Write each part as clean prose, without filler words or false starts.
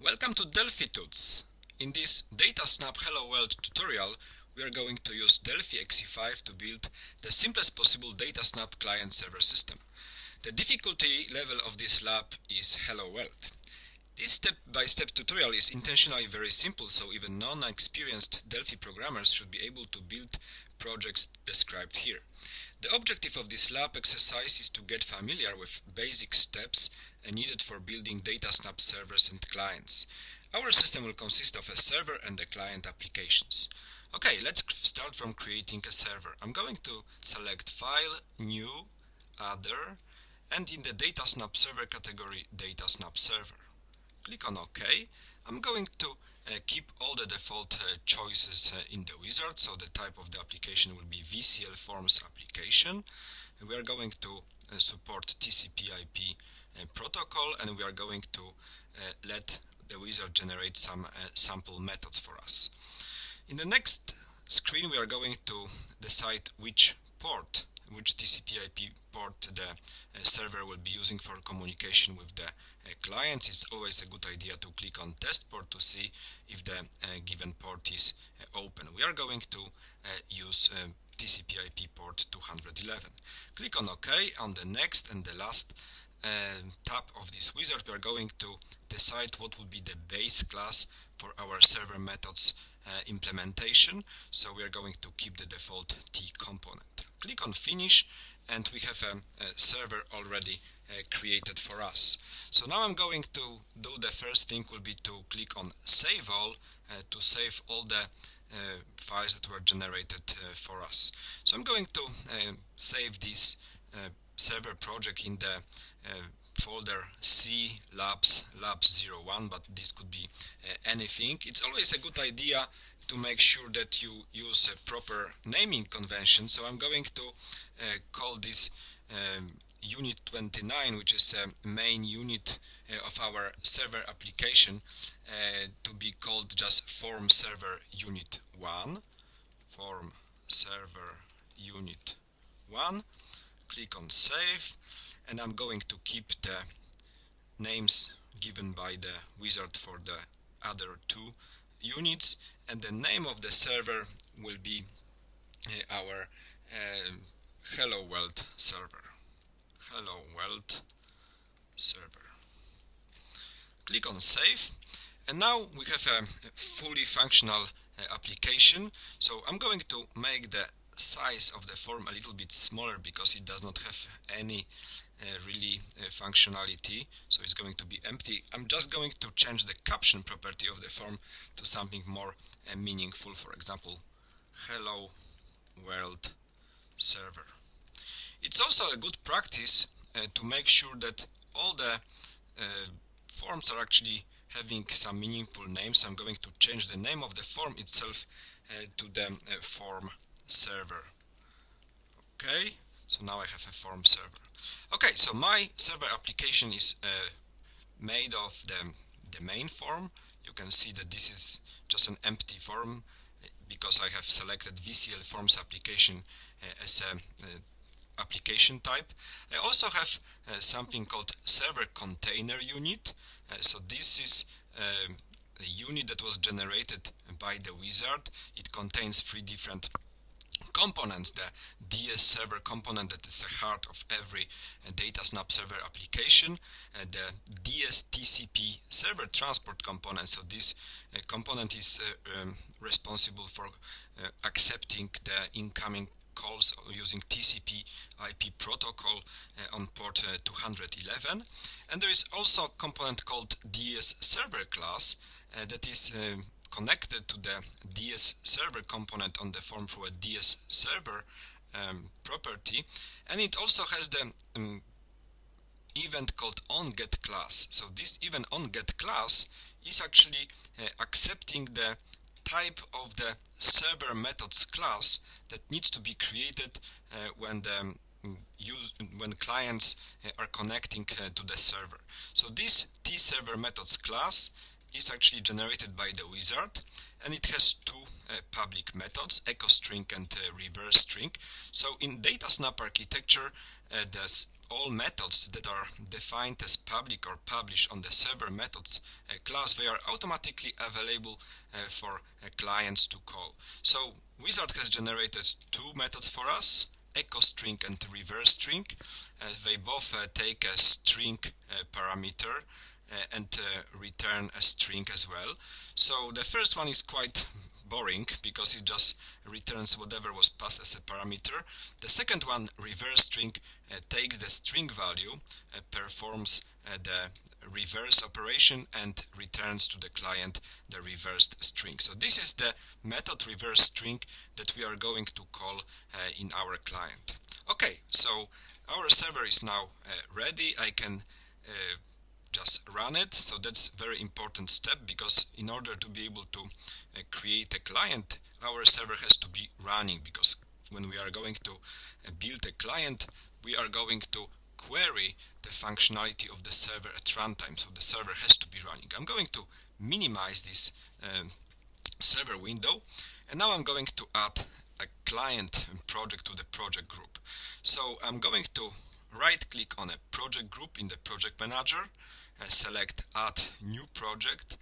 Welcome to Delphi Tuts. In this DataSnap Hello World tutorial, we are going to use Delphi XE5 to build the simplest possible DataSnap client-server system. The difficulty level of this lab is Hello World. This step-by-step tutorial is intentionally very simple, so even non-experienced Delphi programmers should be able to build projects described here. The objective of this lab exercise is to get familiar with basic steps needed for building DataSnap servers and clients. Our system will consist of a server and a client applications. Okay, let's start from creating a server. I'm going to select File, New, Other, and in the DataSnap server category, DataSnap server. Click on OK. I'm going to keep all the default choices in the wizard, so the type of the application will be VCL Forms application. We are going to support TCP/IP protocol, and we are going to let the wizard generate some sample methods for us. In the next screen, we are going to decide which TCP/IP port the server will be using for communication with the clients. It's always a good idea to click on test port to see if the given port is open. We are going to use TCP/IP port 211. Click on OK. On the next and the last tab of this wizard, we are going to decide what will be the base class for our server methods implementation. So we are going to keep the default T component. Click on Finish, and we have a server already created for us. So now I'm going to do the first thing will be to click on Save All to save all the files that were generated for us. So I'm going to save this server project in the folder C labs 01, but this could be anything. It's always a good idea to make sure that you use a proper naming convention. So I'm going to call this unit 29, which is a main unit of our server application, to be called just form server unit 1. Form server unit 1. Click on Save, and I'm going to keep the names given by the wizard for the other two units, and the name of the server will be our Hello World server. Hello World server. Click on Save, and now we have a fully functional application. So I'm going to make the size of the form a little bit smaller because it does not have any really functionality, so it's going to be empty. I'm just going to change the caption property of the form to something more meaningful. For example, Hello World server. It's also a good practice to make sure that all the forms are actually having some meaningful names. So I'm going to change the name of the form itself to the form server. Okay, so now I have a form server. Okay, so my server application is made of the main form. You can see that this is just an empty form because I have selected VCL Forms application as a application type. I also have something called server container unit. So this is a unit that was generated by the wizard. It contains three different components: the DS server component, that is the heart of every DataSnap server application, the DS TCP server transport component. So this component is responsible for accepting the incoming calls using TCP/IP protocol on port 211. And there is also a component called DS server class that is connected to the DS server component on the form through a DS server property, and it also has the event called onGet class. So this event onGet class is actually accepting the type of the server methods class that needs to be created when clients are connecting to the server. So this tserver methods class is actually generated by the wizard, and it has two public methods, EchoString and ReverseString. So in DataSnap architecture, the all methods that are defined as public or published on the server methods class, they are automatically available for clients to call. So Wizard has generated two methods for us, EchoString and ReverseString. They both take a string parameter and return a string as well. So the first one is quite boring because it just returns whatever was passed as a parameter. The second one, ReverseString, takes the string value, performs the reverse operation and returns to the client the reversed string. So this is the method ReverseString that we are going to call in our client. Okay, so our server is now ready. I can just run it. So that's a very important step, because in order to be able to create a client, our server has to be running, because when we are going to build a client, we are going to query the functionality of the server at runtime, so the server has to be running. I'm going to minimize this server window, and now I'm going to add a client project to the project group. So I'm going to right click on a project group in the project manager, select add new project,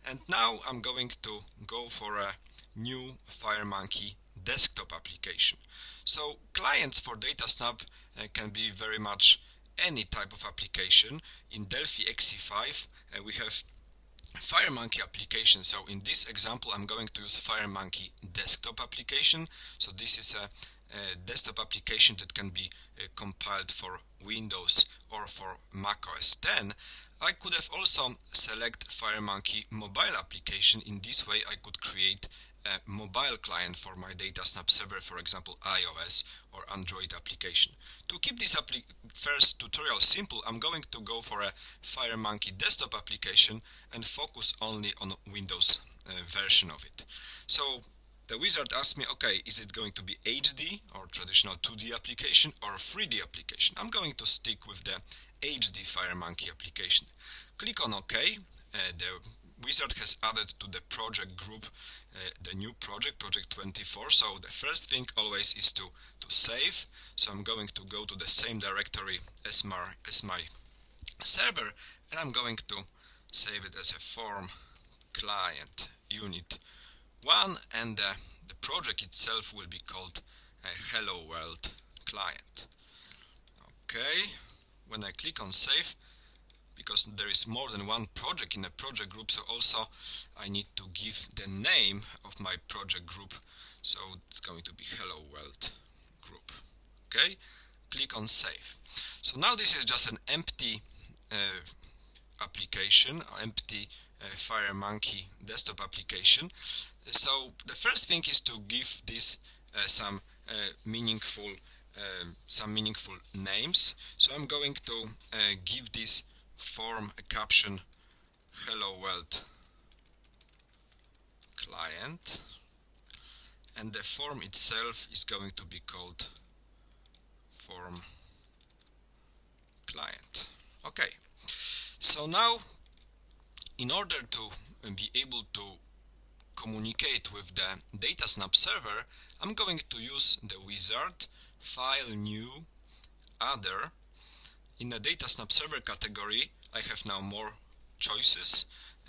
and now I'm going to go for a new FireMonkey desktop application. So clients for DataSnap can be very much any type of application. In Delphi XE5 we have FireMonkey application. So in this example I'm going to use FireMonkey desktop application. So this is a desktop application that can be compiled for Windows or for Mac OS X. I could have also select FireMonkey mobile application. In this way I could create a mobile client for my DataSnap server, for example iOS or Android application. To keep this first tutorial simple, I'm going to go for a FireMonkey desktop application and focus only on Windows version of it. So the wizard asked me, okay, is it going to be HD or traditional 2D application or 3D application? I'm going to stick with the HD FireMonkey application. Click on OK. The wizard has added to the project group the new project, project 24. So the first thing always is to save. So I'm going to go to the same directory as my server, and I'm going to save it as a form client unit 1, and the project itself will be called Hello World Client. Okay, when I click on save, because there is more than one project in a project group, so also I need to give the name of my project group. So it's going to be Hello World Group. Okay, click on save. So now this is just an empty application, empty FireMonkey desktop application. So the first thing is to give this some meaningful names. So I'm going to give this form a caption Hello World Client, and the form itself is going to be called Form Client. Okay, so now in order to be able to communicate with the DataSnap server, I'm going to use the wizard file new other. In the DataSnap server category I have now more choices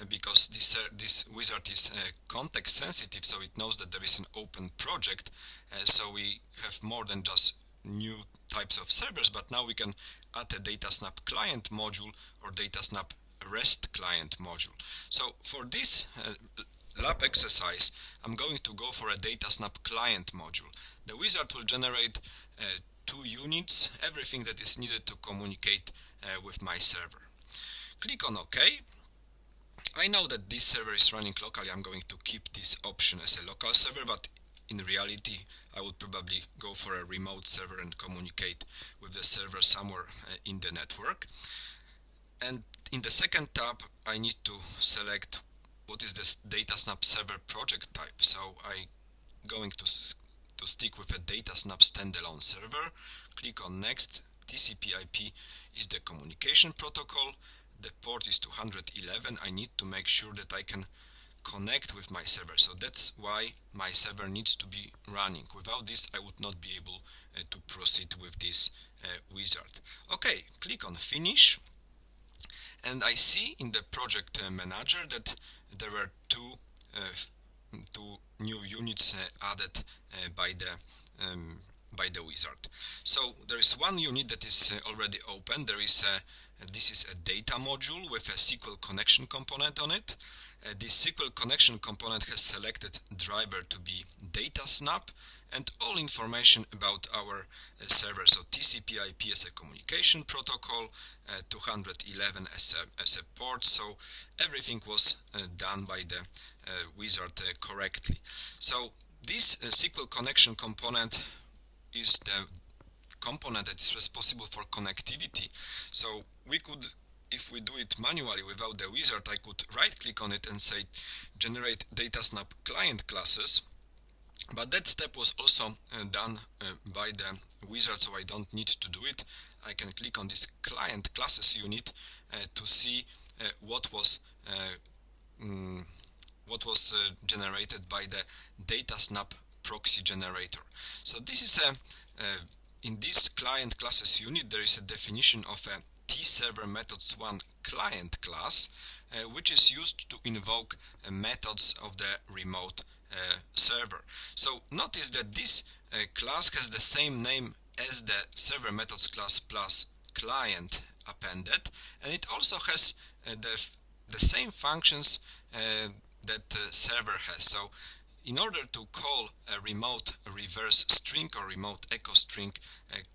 because this wizard is context sensitive, so it knows that there is an open project, so we have more than just new types of servers, but now we can add a DataSnap client module or DataSnap REST client module. So for this lab exercise I'm going to go for a DataSnap client module. The wizard will generate 2 units, everything that is needed to communicate with my server. Click on OK. I know that this server is running locally. I'm going to keep this option as a local server, but in reality I would probably go for a remote server and communicate with the server somewhere in the network. And in the second tab I need to select what is this DataSnap server project type. So I'm going to stick with a DataSnap standalone server. Click on next. TCP/IP is the communication protocol. The port is 211. I need to make sure that I can connect with my server. So that's why my server needs to be running. Without this, I would not be able to proceed with this wizard. Okay, click on Finish. And I see in the project manager that there were two new units added by the wizard. So there is one unit that is already open. There is this is a data module with a SQL connection component on it. This SQL connection component has selected driver to be DataSnap and all information about our server. So TCP/IP as a communication protocol, 211 as a port. So everything was done by the wizard correctly. So this SQL connection component is the component that is responsible for connectivity. So we could, if we do it manually without the wizard, I could right click on it and say generate DataSnap client classes, but that step was also done by the wizard, so I don't need to do it. I can click on this client classes unit to see what was generated by the DataSnap proxy generator. So this is in this client classes unit there is a definition of a tServerMethods1 client class, which is used to invoke methods of the remote server. So notice that this class has the same name as the server methods class plus client appended, and it also has the same functions that server has. So in order to call a remote ReverseString or remote EchoString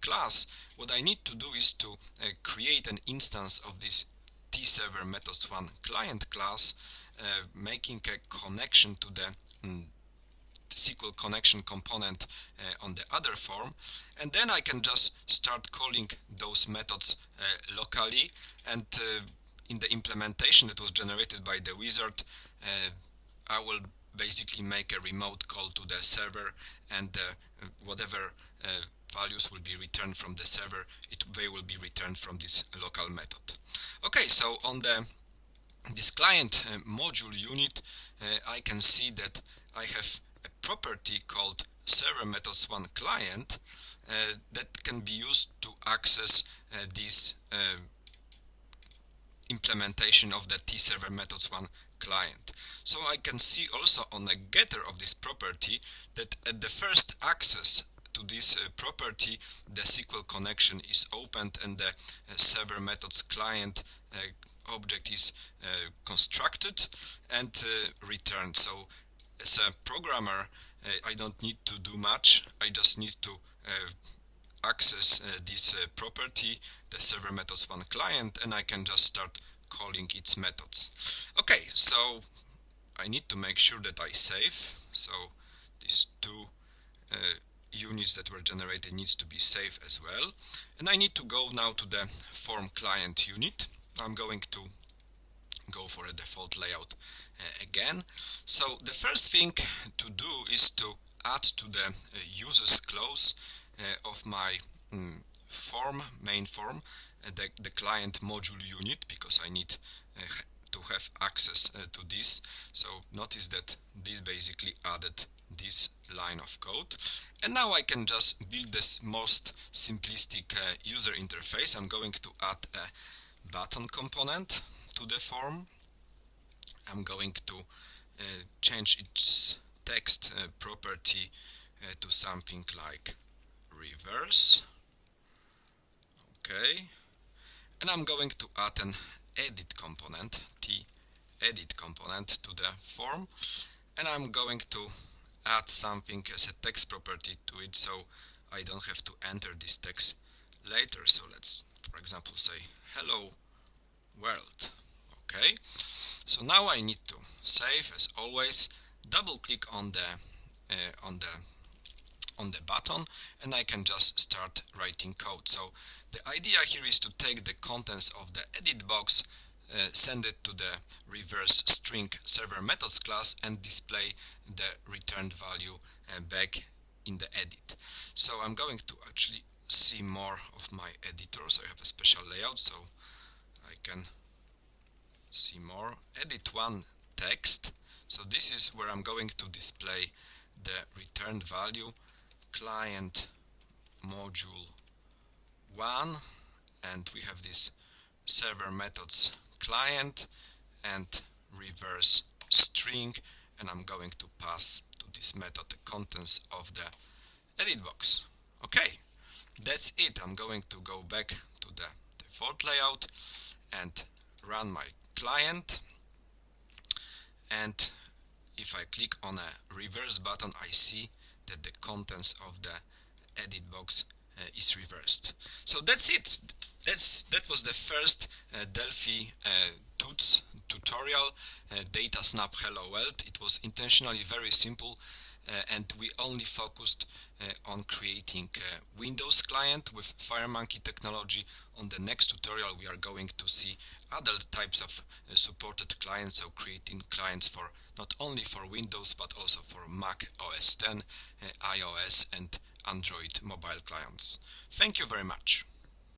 class, what I need to do is to create an instance of this tServerMethods1 client class, making a connection to the SQL connection component on the other form, and then I can just start calling those methods locally, and in the implementation that was generated by the wizard, I will basically make a remote call to the server, and whatever values will be returned from the server, they will be returned from this local method. Okay, so on this client module unit, I can see that I have a property called ServerMethods1 client that can be used to access this implementation of the tServerMethods1 client. So I can see also on the getter of this property that at the first access to this property, the SQL connection is opened and the server methods client object is constructed and returned. So as a programmer, I don't need to do much. I just need to access this property, the server methods one client, and I can just start calling its methods. Okay, so I need to make sure that I save. So these two units that were generated needs to be saved as well. And I need to go now to the form client unit. I'm going to go for a default layout again. So the first thing to do is to add to the users clause of my main form, the client module unit, because I need to have access to this. So notice that this basically added this line of code, and now I can just build this most simplistic user interface. I'm going to add a button component to the form. I'm going to change its text property to something like reverse. Okay, and I'm going to add an edit component, edit component to the form, and I'm going to add something as a text property to it, so I don't have to enter this text later. So let's, for example, say hello world. Okay, so now I need to save as always, double click on the button, and I can just start writing code. So the idea here is to take the contents of the edit box, send it to the ReverseString server methods class, and display the returned value back in the edit. So I'm going to actually see more of my editor. So I have a special layout, so I can see more. Edit one text. So this is where I'm going to display the returned value, client module 1, and we have this server methods client and reverse string, and I'm going to pass to this method the contents of the edit box. Okay, that's it. I'm going to go back to the default layout and run my client, and if I click on a reverse button, I see that the contents of the edit box is reversed. So that's it. That was the first Delphi Tuts tutorial, DataSnap Hello World. It was intentionally very simple, and we only focused on creating a Windows client with FireMonkey technology. On the next tutorial we are going to see other types of supported clients, so creating clients for not only for Windows but also for Mac OS X, iOS and Android mobile clients. Thank you very much.